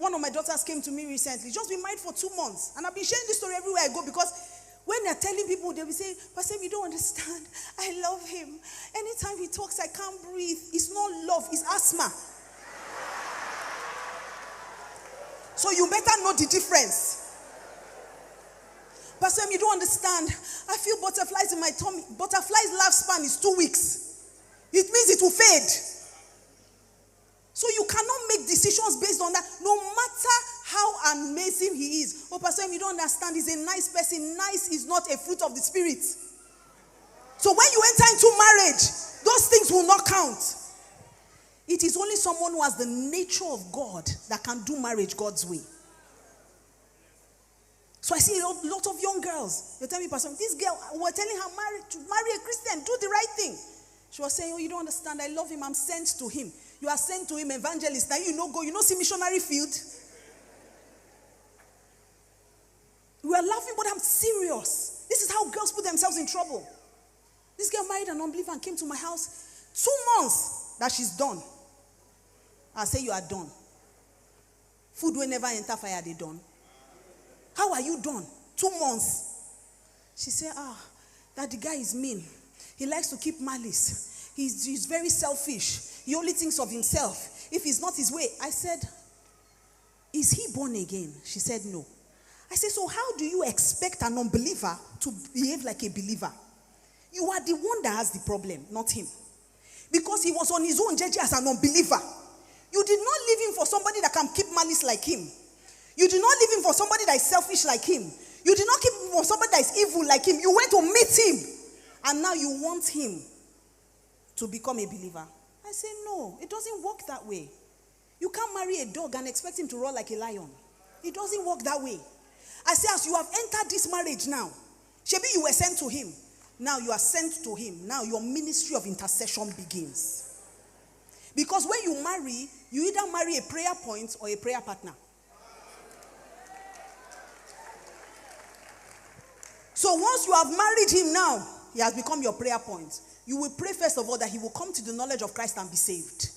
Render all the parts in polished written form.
one of my daughters came to me recently, just been married for 2 months. And I've been sharing this story everywhere I go because when they're telling people, they'll be saying, Pastor, you don't understand. I love him. Anytime he talks, I can't breathe. It's not love, it's asthma. So you better know the difference. Pastor, you don't understand. I feel butterflies in my tummy. Butterflies' lifespan is 2 weeks. It means it will fade. So you cannot make decisions based on that, no matter how amazing he is. Oh, Pastor, you don't understand. He's a nice person. Nice is not a fruit of the Spirit. So when you enter into marriage, those things will not count. It is only someone who has the nature of God that can do marriage God's way. So I see a lot of young girls. They tell me, Pastor, this girl, we're telling her to marry a Christian, do the right thing. She was saying, oh, you don't understand. I love him. I'm sent to him. You are sent to him, evangelist. Now see missionary field. We are laughing, but I'm serious. This is how girls put themselves in trouble. This girl married an unbeliever and came to my house. 2 months that she's done. I say you are done. Food will never enter fire, they done. How are you done? 2 months. She said, that the guy is mean. He likes to keep malice. He's very selfish. He only thinks of himself. If it's not his way. I said, is he born again? She said, no. I said, so how do you expect an unbeliever to behave like a believer? You are the one that has the problem, not him. Because he was on his own journey as an unbeliever. You did not leave him for somebody that can keep malice like him. You did not leave him for somebody that is selfish like him. You did not keep him for somebody that is evil like him. You went to meet him. And now you want him to become a believer. I say, no, it doesn't work that way. You can't marry a dog and expect him to roar like a lion. It doesn't work that way. I say, as you have entered this marriage now, Shebi, you were sent to him. Now you are sent to him. Now your ministry of intercession begins. Because when you marry, you either marry a prayer point or a prayer partner. So once you have married him now, he has become your prayer point. You will pray first of all that he will come to the knowledge of Christ and be saved.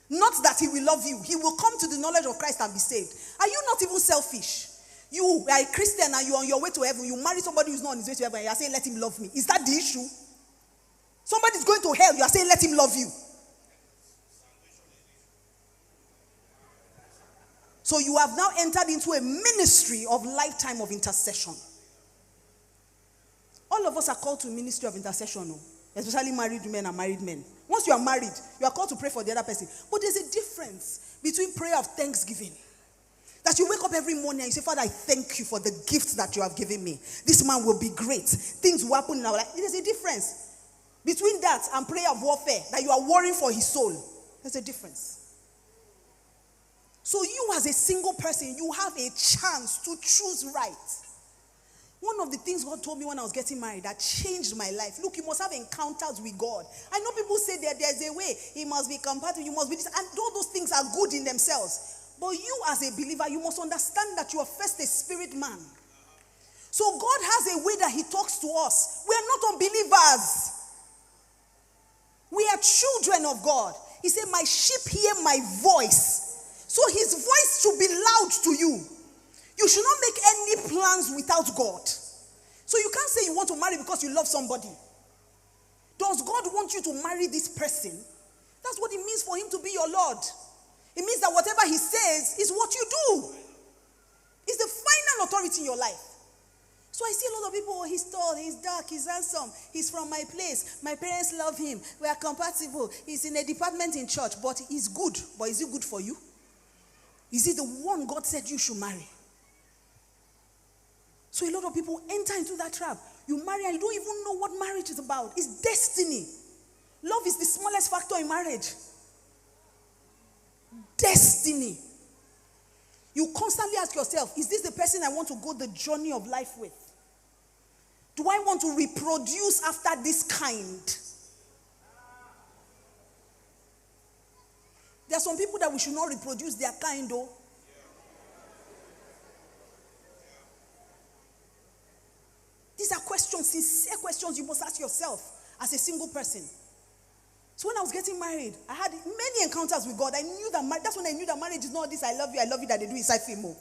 Not that he will love you. He will come to the knowledge of Christ and be saved. Are you not even selfish? You are a Christian and you are on your way to heaven. You marry somebody who's not on his way to heaven and you are saying, let him love me. Is that the issue? Somebody's going to hell. You are saying, let him love you. So you have now entered into a ministry of lifetime of intercession. All of us are called to ministry of intercession, especially married women and married men. Once you are married, you are called to pray for the other person. But there's a difference between prayer of thanksgiving. That you wake up every morning and you say, Father, I thank you for the gifts that you have given me. This man will be great. Things will happen in our life. There's a difference between that and prayer of warfare, that you are worrying for his soul. There's a difference. So you as a single person, you have a chance to choose right. One of the things God told me when I was getting married that changed my life. Look, you must have encounters with God. I know people say that there's a way. He must be compatible. You must be this. And all those things are good in themselves. But you as a believer, you must understand that you are first a spirit man. So God has a way that he talks to us. We are not unbelievers. We are children of God. He said, my sheep hear my voice. So his voice should be loud to you. You should not make any plans without God. So you can't say you want to marry because you love somebody. Does God want you to marry this person? That's what it means for him to be your Lord. It means that whatever he says is what you do. It's the final authority in your life. So I see a lot of people, he's tall, he's dark, he's handsome, he's from my place, my parents love him, we are compatible, he's in a department in church, but he's good. But is he good for you? Is he the one God said you should marry? So a lot of people enter into that trap. You marry and you don't even know what marriage is about. It's destiny. Love is the smallest factor in marriage. Destiny. You constantly ask yourself, is this the person I want to go the journey of life with? Do I want to reproduce after this kind? There are some people that we should not reproduce their kind, though. These are questions, sincere questions you must ask yourself as a single person. So when I was getting married, I had many encounters with God. I knew that that's when I knew that marriage is not this I love you that they do inside film.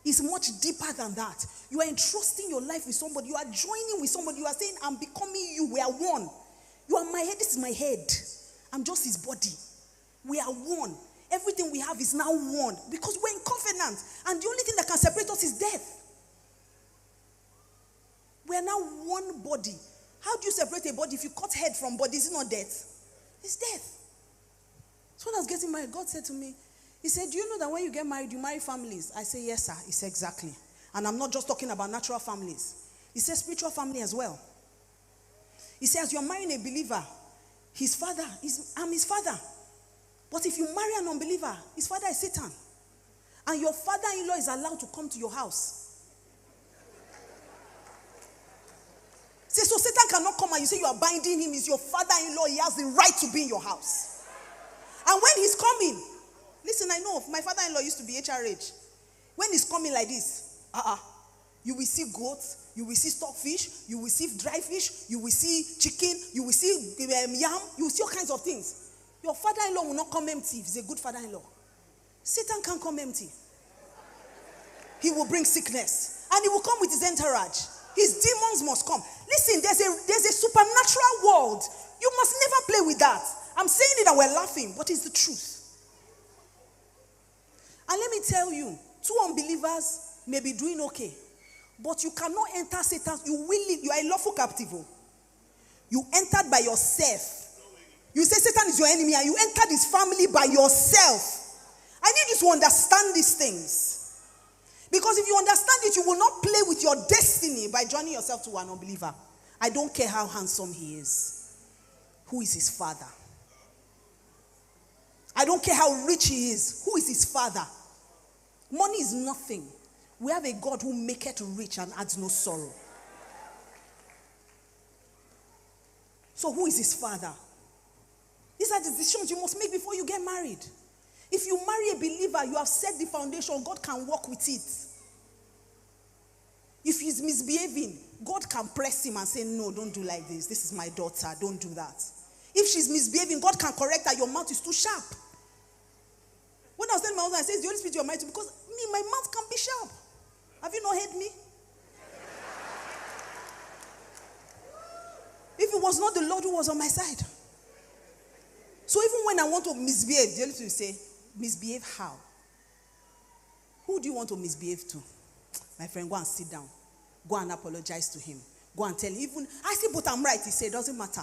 It's much deeper than that. You are entrusting your life with somebody. You are joining with somebody. You are saying, I'm becoming you. We are one. You are my head. This is my head. I'm just his body. We are one. Everything we have is now one. Because we're in covenant. And the only thing that can separate us is death. We are now one body. How do you separate a body? If you cut head from body, is it not death? It's death. So when I was getting married, God said to me, he said, do you know that when you get married, you marry families? I say, yes, sir. He said, exactly. And I'm not just talking about natural families. He said, spiritual family as well. He says, you're marrying a believer. His father, I'm his father. But if you marry an unbeliever, his father is Satan. And your father-in-law is allowed to come to your house. Say, so Satan cannot come and you say you are binding him. He's your father-in-law. He has the right to be in your house. And when he's coming, listen, I know my father-in-law used to be HRH. When he's coming like this, you will see goats, you will see stockfish, you will see dry fish, you will see chicken, you will see yam, you will see all kinds of things. Your father-in-law will not come empty if he's a good father-in-law. Satan can't come empty. He will bring sickness. And he will come with his entourage. His demons must come. Listen, there's a supernatural world. You must never play with that. I'm saying it and we're laughing, but it's the truth. And let me tell you, 2 unbelievers may be doing okay, but you cannot enter Satan. You are a lawful captive. You entered by yourself. You say Satan is your enemy and you entered his family by yourself. I need you to understand these things. Because if you understand it, you will not play with your destiny by joining yourself to an unbeliever. I don't care how handsome he is. Who is his father? I don't care how rich he is. Who is his father? Money is nothing. We have a God who maketh rich and adds no sorrow. So who is his father? These are the decisions you must make before you get married. If you marry a believer, you have set the foundation. God can work with it. If he's misbehaving, God can press him and say, no, don't do like this. This is my daughter. Don't do that. If she's misbehaving, God can correct her. Your mouth is too sharp. When I was telling my husband, I said, the Holy Spirit you're married to, because my mouth can be sharp. Have you not heard me? If it was not the Lord who was on my side. So even when I want to misbehave, the Holy Spirit will say, misbehave how? Who do you want to misbehave to? My friend, go and sit down. Go and apologize to him. Go and tell him. I say, but I'm right. He said, doesn't matter.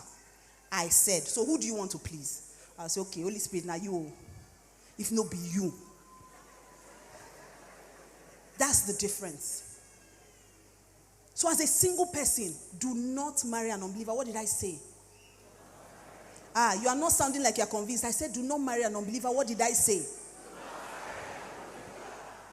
I said, so who do you want to please? I say, okay, Holy Spirit, now you. If not be you. That's the difference. So as a single person, do not marry an unbeliever. What did I say? You are not sounding like you're convinced. I said, do not marry an unbeliever. What did I say?